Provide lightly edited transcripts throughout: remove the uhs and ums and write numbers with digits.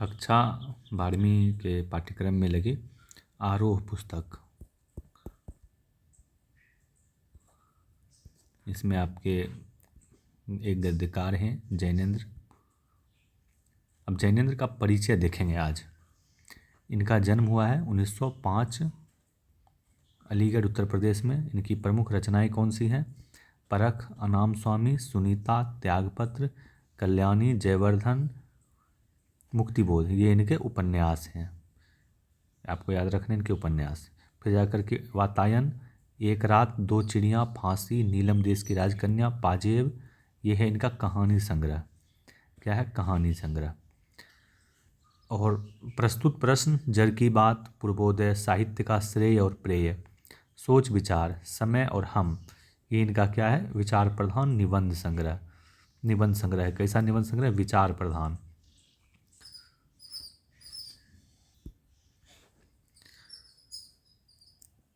कक्षा 12वीं के पाठ्यक्रम में लगी आरोह पुस्तक। इसमें आपके एक गद्यकार हैं जैनेंद्र। अब जैनेंद्र का परिचय देखेंगे आज। इनका जन्म हुआ है 1905 अलीगढ़ उत्तर प्रदेश में। इनकी प्रमुख रचनाएं कौन सी हैं? परख, अनाम स्वामी, सुनीता, त्यागपत्र, कल्याणी, जयवर्धन, मुक्तिबोध, ये इनके उपन्यास हैं। आपको याद रखने इनके उपन्यास। फिर जाकर के वातायन, एक रात, दो चिड़ियाँ, फांसी, नीलम देश की राजकन्या, पाजेब, ये है इनका कहानी संग्रह। क्या है? कहानी संग्रह। और प्रस्तुत प्रश्न, जर की बात, पूर्वोदय, साहित्य का श्रेय और प्रेय, सोच विचार, समय और हम, ये इनका क्या है? विचार प्रधान निबंध संग्रह। निबंध संग्रह है। कैसा निबंध संग्रह? विचार प्रधान।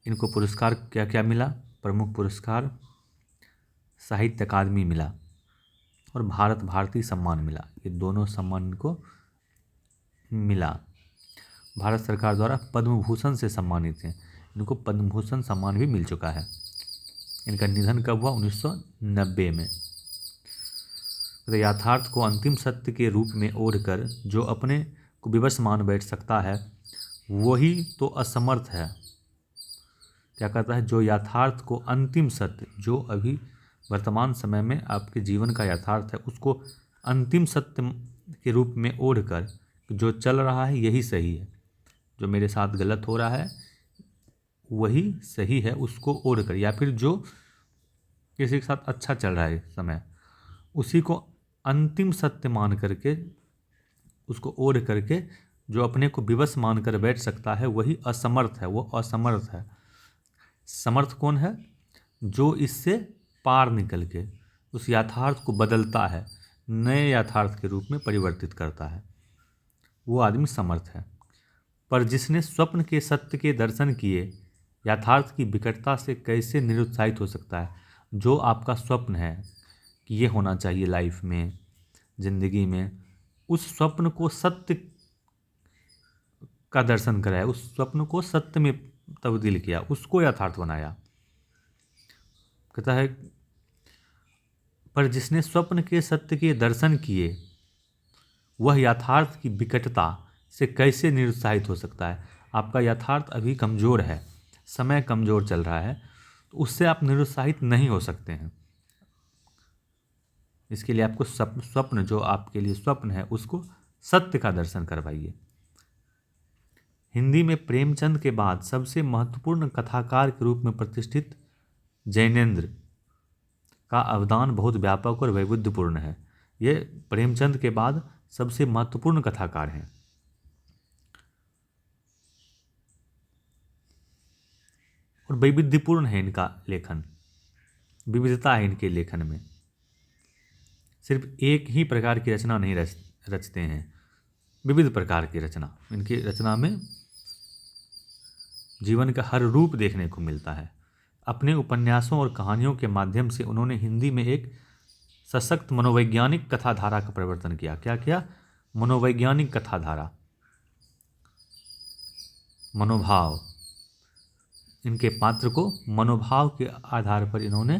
इनको पुरस्कार क्या क्या मिला? प्रमुख पुरस्कार साहित्य अकादमी मिला और भारत भारती सम्मान मिला। ये दोनों सम्मान इनको मिला। भारत सरकार द्वारा पद्म भूषण से सम्मानित हैं। इनको पद्म भूषण सम्मान भी मिल चुका है। इनका निधन कब हुआ? 1990 में। तो यथार्थ को अंतिम सत्य के रूप में ओढ़कर जो अपने को विवश मान बैठ सकता है वही तो असमर्थ है। क्या कहता है? जो यथार्थ को अंतिम सत्य, जो अभी वर्तमान समय में आपके जीवन का यथार्थ है, उसको अंतिम सत्य के रूप में ओढ़कर जो चल रहा है यही सही है, जो मेरे साथ गलत हो रहा है वही सही है, उसको ओढ़कर, या फिर जो किसी के साथ अच्छा चल रहा है समय, उसी को अंतिम सत्य मान करके, उसको ओढ़ करके जो अपने को विवश मान कर बैठ सकता है वही असमर्थ है। वो असमर्थ है। समर्थ कौन है? जो इससे पार निकल के उस यथार्थ को बदलता है, नए यथार्थ के रूप में परिवर्तित करता है, वो आदमी समर्थ है। पर जिसने स्वप्न के सत्य के दर्शन किए, यथार्थ की विकटता से कैसे निरुत्साहित हो सकता है? जो आपका स्वप्न है कि ये होना चाहिए लाइफ में, जिंदगी में, उस स्वप्न को सत्य का दर्शन कराया, उस स्वप्न को सत्य में तब्दील किया, उसको यथार्थ बनाया। कहता है, पर जिसने स्वप्न के सत्य के दर्शन किए वह यथार्थ की विकटता से कैसे निरुत्साहित हो सकता है? आपका यथार्थ अभी कमज़ोर है, समय कमज़ोर चल रहा है, तो उससे आप निरुत्साहित नहीं हो सकते हैं। इसके लिए आपको स्वप्न, जो आपके लिए स्वप्न है, उसको सत्य का दर्शन करवाइए। हिंदी में प्रेमचंद के बाद सबसे महत्वपूर्ण कथाकार के रूप में प्रतिष्ठित जैनेंद्र का अवदान बहुत व्यापक और वैविध्यपूर्ण है। ये प्रेमचंद के बाद सबसे महत्वपूर्ण कथाकार हैं। और वैविध्यपूर्ण है इनका लेखन, विविधता है इनके लेखन में। सिर्फ एक ही प्रकार की रचना नहीं रचते हैं, विविध प्रकार की रचना। इनकी रचना में जीवन का हर रूप देखने को मिलता है। अपने उपन्यासों और कहानियों के माध्यम से उन्होंने हिंदी में एक सशक्त मनोवैज्ञानिक कथाधारा का प्रवर्तन किया। क्या किया? मनोवैज्ञानिक कथाधारा, मनोभाव। इनके पात्र को मनोभाव के आधार पर इन्होंने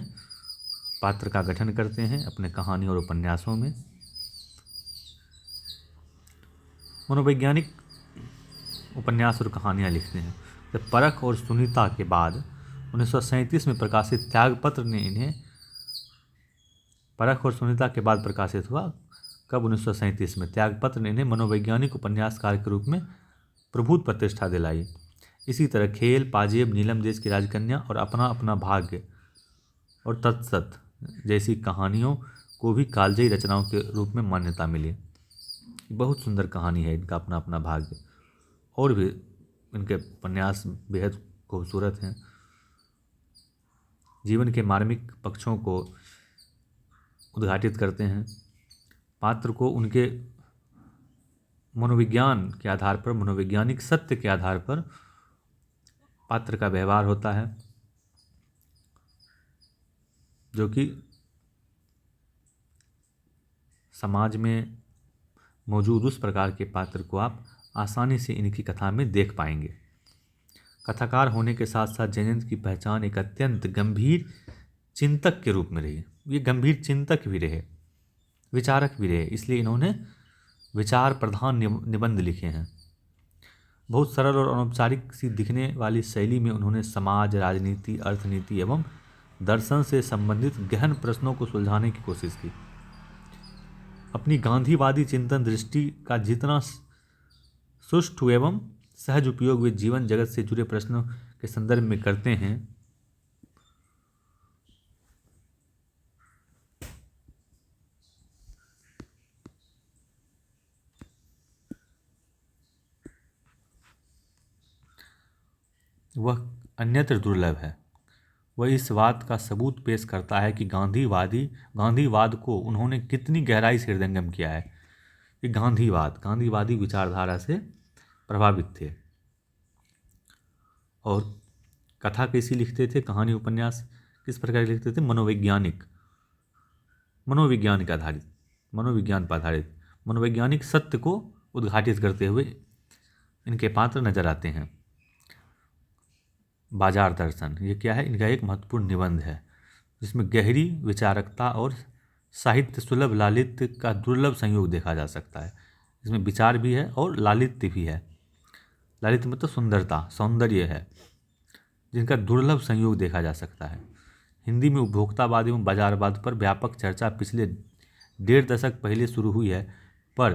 पात्र का गठन करते हैं अपने कहानी और उपन्यासों में। मनोवैज्ञानिक उपन्यास और कहानियाँ लिखते हैं। जब परख और सुनीता के बाद 1937 में प्रकाशित त्यागपत्र ने इन्हें, परख और सुनीता के बाद प्रकाशित हुआ कब? 1937 में। त्यागपत्र ने इन्हें मनोवैज्ञानिक उपन्यासकार के रूप में प्रभुत प्रतिष्ठा दिलाई। इसी तरह खेल, पाजेब, नीलम देश की राजकन्या और अपना अपना भाग्य और तत्सत जैसी कहानियों को भी कालजयी रचनाओं के रूप में मान्यता मिली। बहुत सुंदर कहानी है इनका अपना अपना भाग्य। और भी इनके उपन्यास बेहद खूबसूरत हैं। जीवन के मार्मिक पक्षों को उद्घाटित करते हैं। पात्र को उनके मनोविज्ञान के आधार पर, मनोवैज्ञानिक सत्य के आधार पर पात्र का व्यवहार होता है, जो कि समाज में मौजूद उस प्रकार के पात्र को आप आसानी से इनकी कथा में देख पाएंगे। कथाकार होने के साथ साथ जैनेंद्र की पहचान एक अत्यंत गंभीर चिंतक के रूप में रही। ये गंभीर चिंतक भी रहे, विचारक भी रहे, इसलिए इन्होंने विचार प्रधान निबंध लिखे हैं। बहुत सरल और अनौपचारिक सी दिखने वाली शैली में उन्होंने समाज, राजनीति, अर्थनीति एवं दर्शन से संबंधित गहन प्रश्नों को सुलझाने की कोशिश की। अपनी गांधीवादी चिंतन दृष्टि का जितना सुष्ठु एवं सहज उपयोग वे जीवन जगत से जुड़े प्रश्नों के संदर्भ में करते हैं, वह अन्यत्र दुर्लभ है। वह इस बात का सबूत पेश करता है कि गांधीवाद को उन्होंने कितनी गहराई से हृदयंगम किया है। कि गांधीवादी विचारधारा से प्रभावित थे। और कथा कैसी लिखते थे, कहानी उपन्यास किस प्रकार लिखते थे? मनोविज्ञानिक आधारित, मनोविज्ञान पर आधारित, मनोवैज्ञानिक सत्य को उद्घाटित करते हुए इनके पात्र नजर आते हैं। बाजार दर्शन, ये क्या है? इनका एक महत्वपूर्ण निबंध है जिसमें गहरी विचारकता और साहित्य सुलभ लालित्य का दुर्लभ संयोग देखा जा सकता है। इसमें विचार भी है और लालित्य भी है। लालित्य मतलब सुंदरता, सौंदर्य है, जिनका दुर्लभ संयोग देखा जा सकता है। हिंदी में उपभोक्तावाद एवं बाजारवाद पर व्यापक चर्चा पिछले 1.5 दशक पहले शुरू हुई है, पर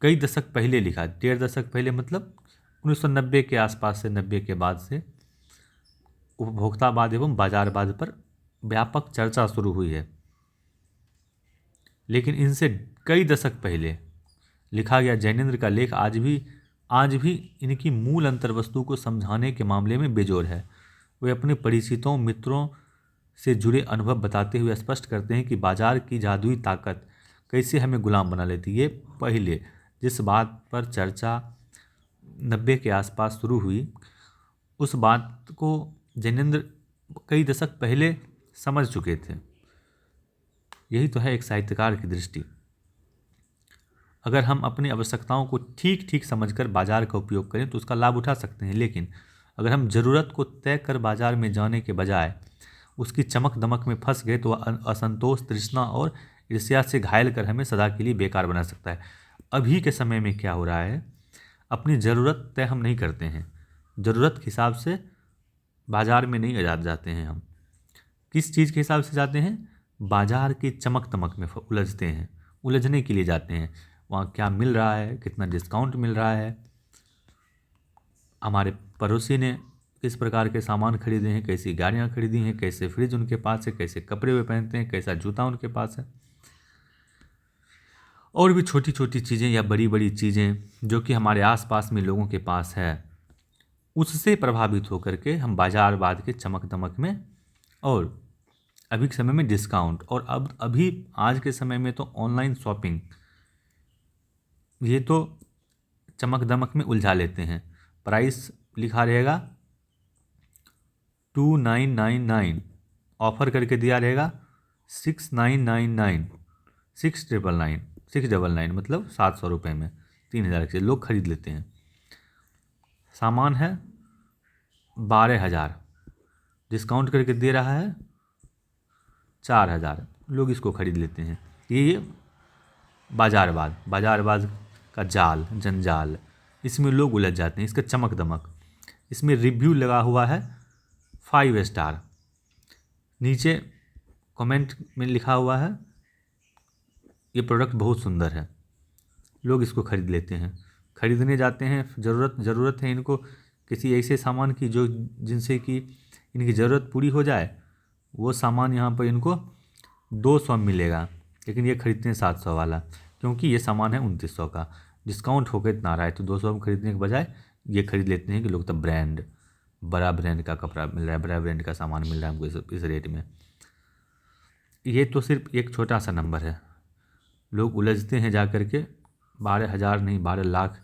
कई दशक पहले लिखा। 1.5 दशक पहले मतलब 1990 के आसपास से 90 के बाद से उपभोक्तावाद एवं बाजारवाद पर व्यापक चर्चा शुरू हुई है। लेकिन इनसे कई दशक पहले लिखा गया जैनेंद्र का लेख आज भी इनकी मूल अंतर्वस्तु को समझाने के मामले में बेजोर है। वे अपने परिचितों, मित्रों से जुड़े अनुभव बताते हुए स्पष्ट करते हैं कि बाजार की जादुई ताकत कैसे हमें गुलाम बना लेती है। पहले जिस बात पर चर्चा 90 के आसपास शुरू हुई, उस बात को जैनेंद्र कई दशक पहले समझ चुके थे। यही तो है एक साहित्यकार की दृष्टि। अगर हम अपनी आवश्यकताओं को ठीक ठीक समझकर बाजार का उपयोग करें तो उसका लाभ उठा सकते हैं, लेकिन अगर हम ज़रूरत को तय कर बाजार में जाने के बजाय उसकी चमक दमक में फंस गए तो वह असंतोष, तृष्णा और ईर्ष्या से घायल कर हमें सदा के लिए बेकार बना सकता है। अभी के समय में क्या हो रहा है, अपनी ज़रूरत तय हम नहीं करते हैं, ज़रूरत के हिसाब से बाज़ार में नहीं जाते हैं। हम किस चीज़ के हिसाब से जाते हैं? बाज़ार की चमक दमक में उलझते हैं, उलझने के लिए जाते हैं। वहाँ क्या मिल रहा है, कितना डिस्काउंट मिल रहा है, हमारे पड़ोसी ने किस प्रकार के सामान खरीदे हैं, कैसी गाड़ियाँ खरीदी हैं, कैसे फ्रिज उनके पास है, कैसे कपड़े वे पहनते हैं, कैसा जूता उनके पास है, और भी छोटी छोटी चीज़ें या बड़ी बड़ी चीज़ें जो कि हमारे आसपास में लोगों के पास है, उससे प्रभावित होकर के हम बाजारवाद के चमक दमक में और अभी के समय में डिस्काउंट, और अब अभी आज के समय में तो ऑनलाइन शॉपिंग, ये तो चमक दमक में उलझा लेते हैं। प्राइस लिखा रहेगा 2999, ऑफर करके दिया रहेगा 6999, 699 मतलब 700 रुपये में 3000 के लोग खरीद लेते हैं। सामान है 12,000, डिस्काउंट करके दे रहा है 4,000, लोग इसको खरीद लेते हैं। ये बाजारवाद का जाल, जंजाल, इसमें लोग उलझ जाते हैं। इसका चमक दमक, इसमें रिव्यू लगा हुआ है 5 स्टार, नीचे कमेंट में लिखा हुआ है ये प्रोडक्ट बहुत सुंदर है, लोग इसको खरीद लेते हैं, खरीदने जाते हैं। ज़रूरत है इनको किसी ऐसे सामान की जो जिनसे कि इनकी ज़रूरत पूरी हो जाए, वो सामान यहाँ पर इनको 200 में मिलेगा, लेकिन ये खरीदते हैं 700 वाला, क्योंकि ये सामान है 2900 का, डिस्काउंट होकर इतना रहा है, तो 200 में खरीदने के बजाय ये खरीद लेते हैं कि लोग, तब बड़ा ब्रांड का कपड़ा मिल रहा है, बड़ा ब्रांड का सामान मिल रहा है हमको इस रेट में। ये तो सिर्फ एक छोटा सा नंबर है। लोग उलझते हैं जा कर के 12,000 नहीं 12 लाख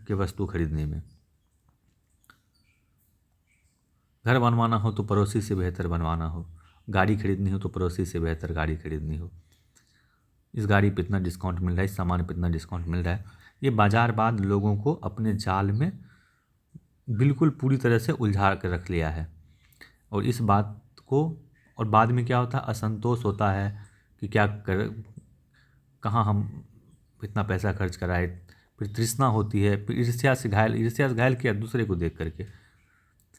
के वस्तु खरीदने में। घर बनवाना हो तो पड़ोसी से बेहतर बनवाना हो, गाड़ी खरीदनी हो तो पड़ोसी से बेहतर गाड़ी खरीदनी हो। इस गाड़ी पे इतना डिस्काउंट मिल रहा है, इस सामान पे इतना डिस्काउंट मिल रहा है। ये बाज़ारवाद लोगों को अपने जाल में बिल्कुल पूरी तरह से उलझा कर रख लिया है। और इस बात को, और बाद में क्या होता है, असंतोष होता है कि क्या कर, कहाँ हम इतना पैसा खर्च कराए। फिर तृष्णा होती है, फिर ईर्ष्या से घायल किया दूसरे को देख करके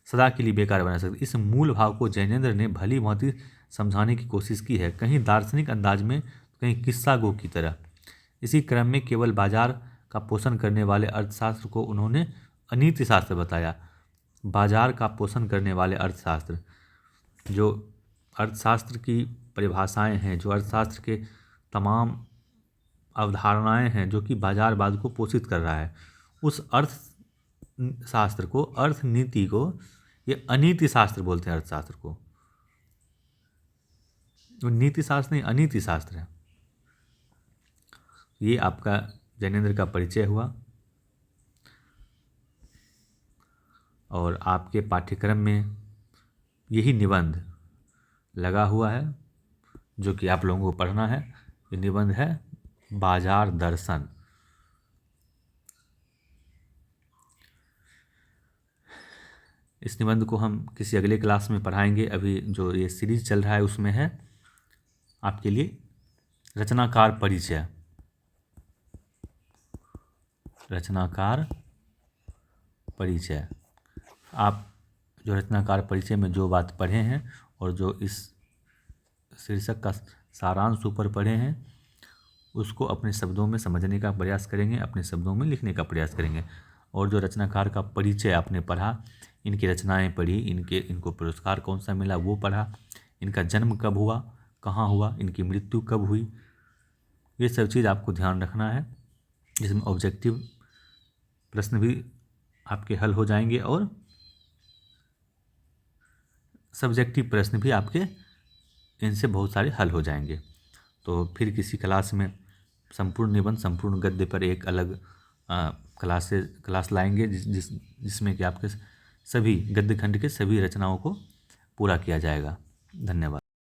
सदा के लिए बेकार बना सकते। इस मूल भाव को जैनेंद्र ने भली भांति समझाने की कोशिश की है, कहीं दार्शनिक अंदाज में, कहीं किस्सा गो की तरह। इसी क्रम में केवल बाजार का पोषण करने वाले अर्थशास्त्र को उन्होंने अनीति शास्त्र बताया। बाजार का पोषण करने वाले अर्थशास्त्र, जो अर्थशास्त्र की परिभाषाएं हैं, जो अर्थशास्त्र के तमाम अवधारणाएं हैं, जो कि बाजारवाद को पोषित कर रहा है, उस अर्थशास्त्र को, अर्थनीति को ये अनीति शास्त्र बोलते हैं। अर्थशास्त्र को नीति शास्त्र नहीं, अनीति शास्त्र है। ये आपका जैनेंद्र का परिचय हुआ। और आपके पाठ्यक्रम में यही निबंध लगा हुआ है जो कि आप लोगों को पढ़ना है। ये निबंध है बाजार दर्शन। इस निबंध को हम किसी अगले क्लास में पढ़ाएंगे। अभी जो ये सीरीज चल रहा है उसमें है आपके लिए रचनाकार परिचय। रचनाकार परिचय, आप जो रचनाकार परिचय में जो बात पढ़े हैं और जो इस शीर्षक का सारांश ऊपर पढ़े हैं, उसको अपने शब्दों में समझने का प्रयास करेंगे, अपने शब्दों में लिखने का प्रयास करेंगे। और जो रचनाकार का परिचय आपने पढ़ा, इनकी रचनाएं पढ़ी, इनको पुरस्कार कौन सा मिला वो पढ़ा, इनका जन्म कब हुआ, कहाँ हुआ, इनकी मृत्यु कब हुई, ये सब चीज़ आपको ध्यान रखना है। इसमें ऑब्जेक्टिव प्रश्न भी आपके हल हो जाएंगे और सब्जेक्टिव प्रश्न भी आपके इनसे बहुत सारे हल हो जाएंगे। तो फिर किसी क्लास में संपूर्ण निबंध, संपूर्ण गद्य पर एक अलग क्लास लाएंगे जिसमें कि आपके सभी गद्य खंड के सभी रचनाओं को पूरा किया जाएगा। धन्यवाद।